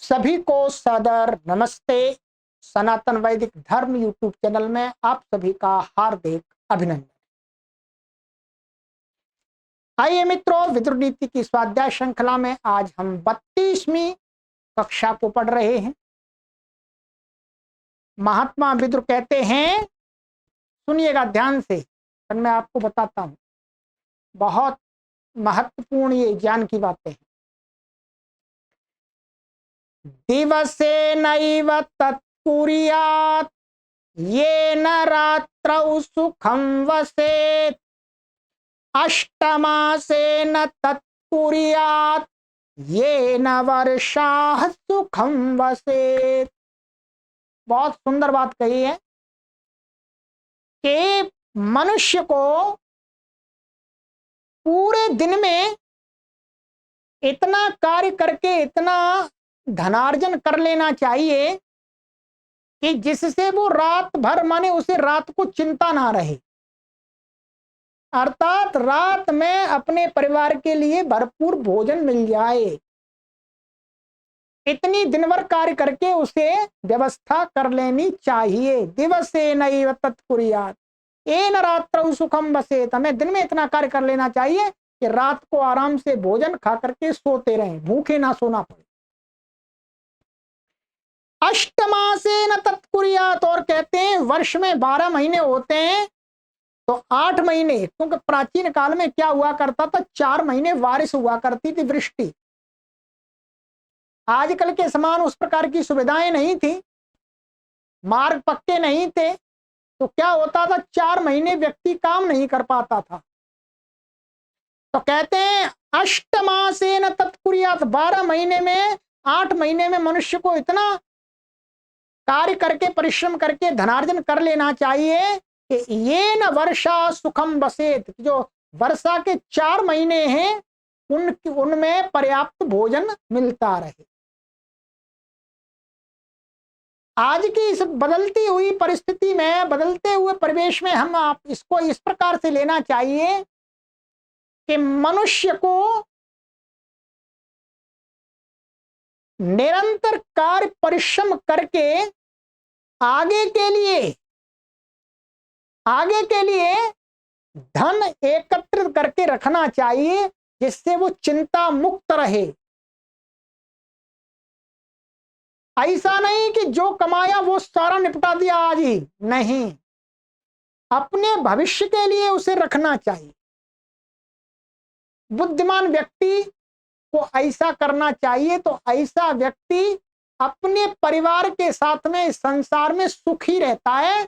सभी को सादर नमस्ते। सनातन वैदिक धर्म यूट्यूब चैनल में आप सभी का हार्दिक अभिनंदन। आइए मित्रों, विदुर नीति की स्वाध्याय श्रृंखला में आज हम 32वीं कक्षा को पढ़ रहे हैं। महात्मा विदुर कहते हैं, सुनिएगा ध्यान से, पर मैं आपको बताता हूं, बहुत महत्वपूर्ण ये ज्ञान की बातें हैं। दिवसे नैव तत्कुर्यात् येन रात्रौ सुखं वसेत्, अष्टमासेन तत्कुर्यात् येन वर्षाः सुखं वसेत्। बहुत सुंदर बात कही है कि मनुष्य को पूरे दिन में इतना कार्य करके इतना धनार्जन कर लेना चाहिए कि जिससे वो रात भर, माने उसे रात को चिंता ना रहे, अर्थात रात में अपने परिवार के लिए भरपूर भोजन मिल जाए। इतनी दिन भर कार्य करके उसे व्यवस्था कर लेनी चाहिए। दिवसे नैव तत्कुर्यात् येन रात्रौ सुखं वसेत्। हमें दिन में इतना कार्य कर लेना चाहिए कि रात को आराम से भोजन खा करके सोते रहें, भूखे ना सोना पड़े। अष्टमासेन तत्कुर्यात्, और कहते हैं वर्ष में 12 महीने होते हैं तो 8 महीने, क्योंकि प्राचीन काल में क्या हुआ करता था, 4 महीने बारिश हुआ करती थी, वृष्टि। आजकल के समान उस प्रकार की सुविधाएं नहीं थी, मार्ग पक्के नहीं थे, तो क्या होता था, 4 महीने व्यक्ति काम नहीं कर पाता था। तो कहते हैं अष्टमासेन तत्कुर्यात्, 12 महीने में 8 महीने में मनुष्य को इतना कार्य करके परिश्रम करके धनार्जन कर लेना चाहिए कि ये न वर्षा सुखम वसेत, जो वर्षा के 4 महीने हैं उनमें पर्याप्त भोजन मिलता रहे। आज की इस बदलती हुई परिस्थिति में, बदलते हुए परिवेश में हम आप इसको इस प्रकार से लेना चाहिए कि मनुष्य को निरंतर कार्य परिश्रम करके आगे के लिए धन एकत्रित करके रखना चाहिए, जिससे वो चिंता मुक्त रहे। ऐसा नहीं कि जो कमाया वो सारा निपटा दिया आज ही, नहीं, अपने भविष्य के लिए उसे रखना चाहिए। बुद्धिमान व्यक्ति को ऐसा करना चाहिए, तो ऐसा व्यक्ति अपने परिवार के साथ में संसार में सुखी रहता है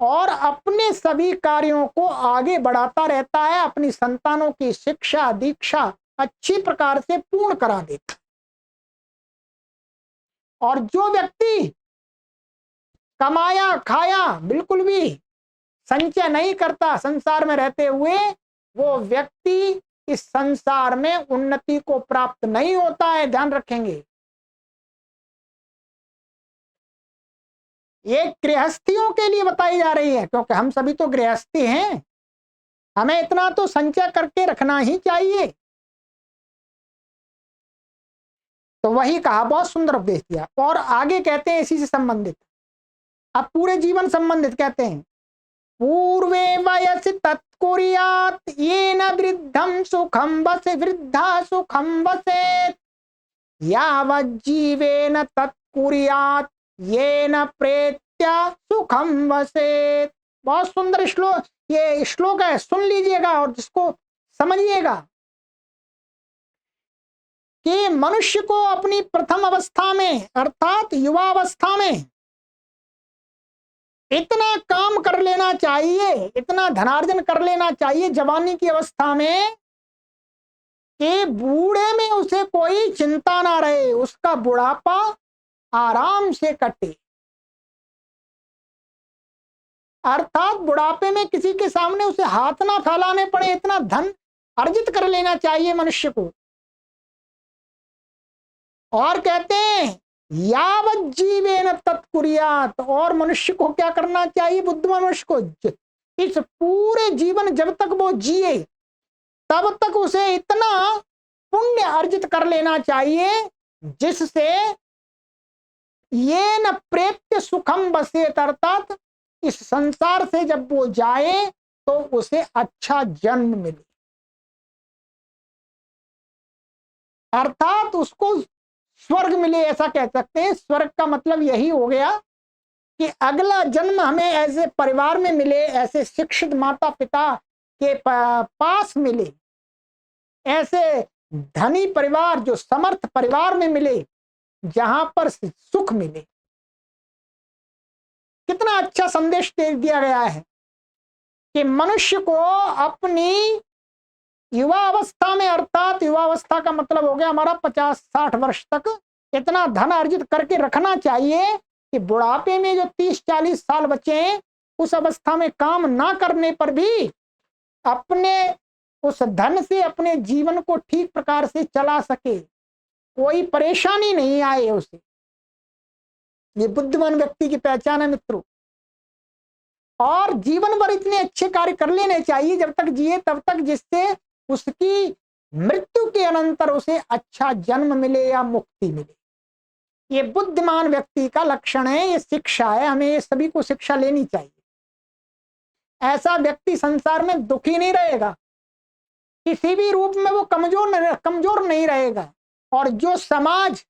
और अपने सभी कार्यों को आगे बढ़ाता रहता है, अपनी संतानों की शिक्षा दीक्षा अच्छी प्रकार से पूर्ण करा देता। और जो व्यक्ति कमाया खाया बिल्कुल भी संचय नहीं करता संसार में रहते हुए, वो व्यक्ति इस संसार में उन्नति को प्राप्त नहीं होता है। ध्यान रखेंगे, ये गृहस्थियों के लिए बताई जा रही है, क्योंकि हम सभी तो गृहस्थी हैं, हमें इतना तो संचय करके रखना ही चाहिए। तो वही कहा, बहुत सुंदर उपदेश दिया। और आगे कहते हैं इसी से संबंधित, अब पूरे जीवन संबंधित कहते हैं, पूर्वे वयसि तत्कुर्यात् येन वृद्धं सुखं वसे वृद्धा सुखं वसेत्, यावज्जीवेन तत्कुर्यात् येन प्रेत्य सुखं वसेत्। बहुत सुंदर श्लोक, ये श्लोक है, सुन लीजिएगा और जिसको समझिएगा कि मनुष्य को अपनी प्रथम अवस्था में अर्थात युवावस्था में इतना काम कर लेना चाहिए, इतना धनार्जन कर लेना चाहिए जवानी की अवस्था में कि बूढ़े में उसे कोई चिंता ना रहे, उसका बुढ़ापा आराम से कटे। अर्थात बुढ़ापे में किसी के सामने उसे हाथ ना फैलाने पड़े, इतना धन अर्जित कर लेना चाहिए मनुष्य को। और कहते हैं यावत् जीवेन तत्कुर्यात्, और मनुष्य को क्या करना चाहिए, बुद्धिमान मनुष्य को इस पूरे जीवन जब तक वो जिए तब तक उसे इतना पुण्य अर्जित कर लेना चाहिए जिससे ये न प्रेत्य सुखम बसेत, अर्थात इस संसार से जब वो जाए तो उसे अच्छा जन्म मिले, अर्थात उसको स्वर्ग मिले, ऐसा कह सकते हैं। स्वर्ग का मतलब यही हो गया कि अगला जन्म हमें ऐसे परिवार में मिले, ऐसे शिक्षित माता पिता के पास मिले, ऐसे धनी परिवार जो समर्थ परिवार में मिले, जहां पर सुख मिले। कितना अच्छा संदेश दे दिया गया है कि मनुष्य को अपनी युवा अवस्था में, अर्थात युवा अवस्था का मतलब हो गया हमारा 50-60 वर्ष तक, इतना धन अर्जित करके रखना चाहिए कि बुढ़ापे में जो 30-40 साल बचे हैं, उस अवस्था में काम ना करने पर भी अपने उस धन से अपने जीवन को ठीक प्रकार से चला सके, कोई परेशानी नहीं आए उसे। ये बुद्धिमान व्यक्ति की पहचान है मित्रों। और जीवन भर इतने अच्छे कार्य कर लेने चाहिए जब तक जिए तब तक, जिससे उसकी मृत्यु के अनंतर उसे अच्छा जन्म मिले या मुक्ति मिले। ये बुद्धिमान व्यक्ति का लक्षण है, ये शिक्षा है, हमें ये सभी को शिक्षा लेनी चाहिए। ऐसा व्यक्ति संसार में दुखी नहीं रहेगा, किसी भी रूप में वो कमजोर नहीं रहेगा। और जो समाज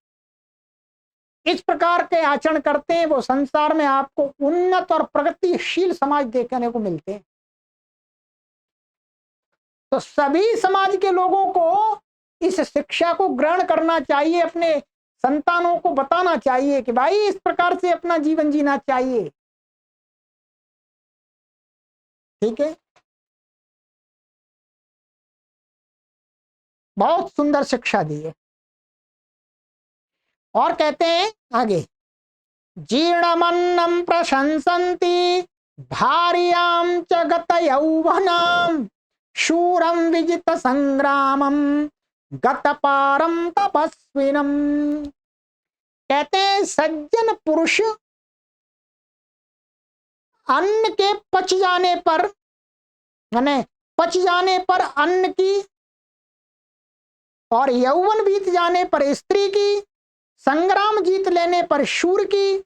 इस प्रकार के आचरण करते हैं, वो संसार में आपको उन्नत और प्रगतिशील समाज देखने को मिलते हैं। तो सभी समाज के लोगों को इस शिक्षा को ग्रहण करना चाहिए, अपने संतानों को बताना चाहिए कि भाई इस प्रकार से अपना जीवन जीना चाहिए। ठीक है, बहुत सुंदर शिक्षा दी है। और कहते हैं आगे, जीर्णमन्नं प्रशंसन्ति भार्यां च गत यौवनां शूरं विजित संग्रामं गत पारं तपस्विनम। कहते हैं सज्जन पुरुष अन्न के पच जाने पर, माने पच जाने पर अन्न की, और यौवन बीत जाने पर स्त्री की, संग्राम जीत लेने पर शूर की,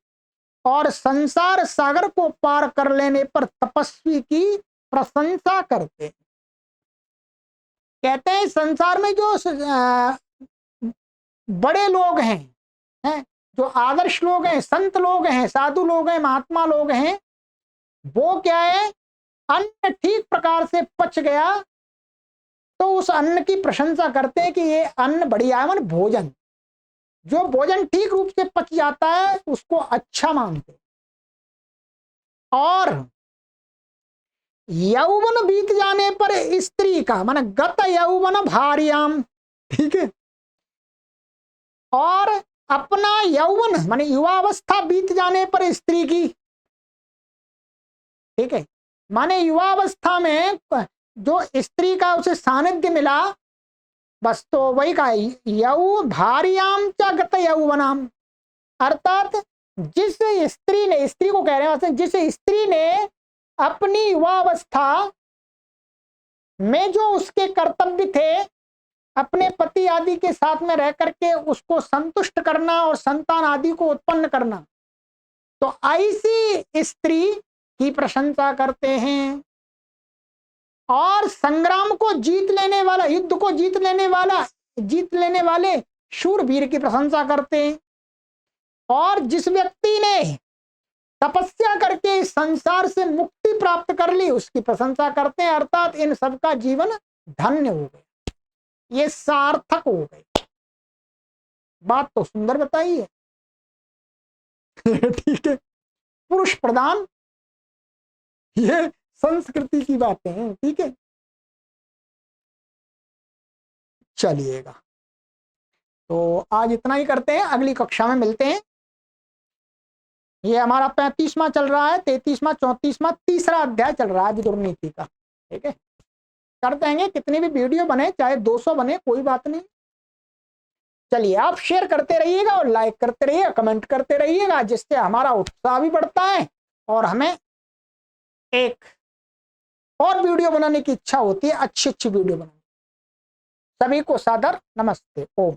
और संसार सागर को पार कर लेने पर तपस्वी की प्रशंसा करते हैं। कहते हैं संसार में जो बड़े लोग हैं, जो आदर्श लोग हैं, संत लोग हैं, साधु लोग हैं, महात्मा लोग हैं, वो क्या है, अन्न ठीक प्रकार से पच गया तो उस अन्न की प्रशंसा करते हैं कि ये अन्न बढ़िया है। भोजन, जो भोजन ठीक रूप से पच जाता है उसको अच्छा मानते। और यौवन बीत जाने पर स्त्री का, माने गत यौवन भार्याम, ठीक है, और अपना यौवन माने युवावस्था बीत जाने पर स्त्री की, ठीक है, माने युवावस्था में जो स्त्री का उसे सानिध्य मिला, बस तो वही का यौ भार्याम च गत यौवनाम, अर्थात जिस स्त्री ने, स्त्री को कह रहे हैं, जिस स्त्री ने अपनी युवावस्था में जो उसके कर्तव्य थे, अपने पति आदि के साथ में रह करके उसको संतुष्ट करना और संतान आदि को उत्पन्न करना, तो ऐसी स्त्री की प्रशंसा करते हैं। और संग्राम को जीत लेने वाला, युद्ध को जीत लेने वाले शूरवीर की प्रशंसा करते हैं। और जिस व्यक्ति ने तपस्या करके इस संसार से मुक्ति प्राप्त कर ली, उसकी प्रशंसा करते हैं। अर्थात इन सबका जीवन धन्य हो गया, ये सार्थक हो गए। बात तो सुंदर बताई है। ठीक है, पुरुष प्रधान ये संस्कृति की बातें हैं। ठीक है, चलिएगा, तो आज इतना ही करते हैं, अगली कक्षा में मिलते हैं। ये हमारा 35वां चल रहा है, 33वां, 34वां, तीसरा अध्याय चल रहा है विदुर नीति का। ठीक है, कर देंगे, कितनी भी वीडियो बने, चाहे 200 बने, कोई बात नहीं। चलिए, आप शेयर करते रहिएगा और लाइक करते रहिएगा, कमेंट करते रहिएगा, जिससे हमारा उत्साह भी बढ़ता है और हमें एक और वीडियो बनाने की इच्छा होती है, अच्छी वीडियो बनाने। सभी को सादर नमस्ते। ओम।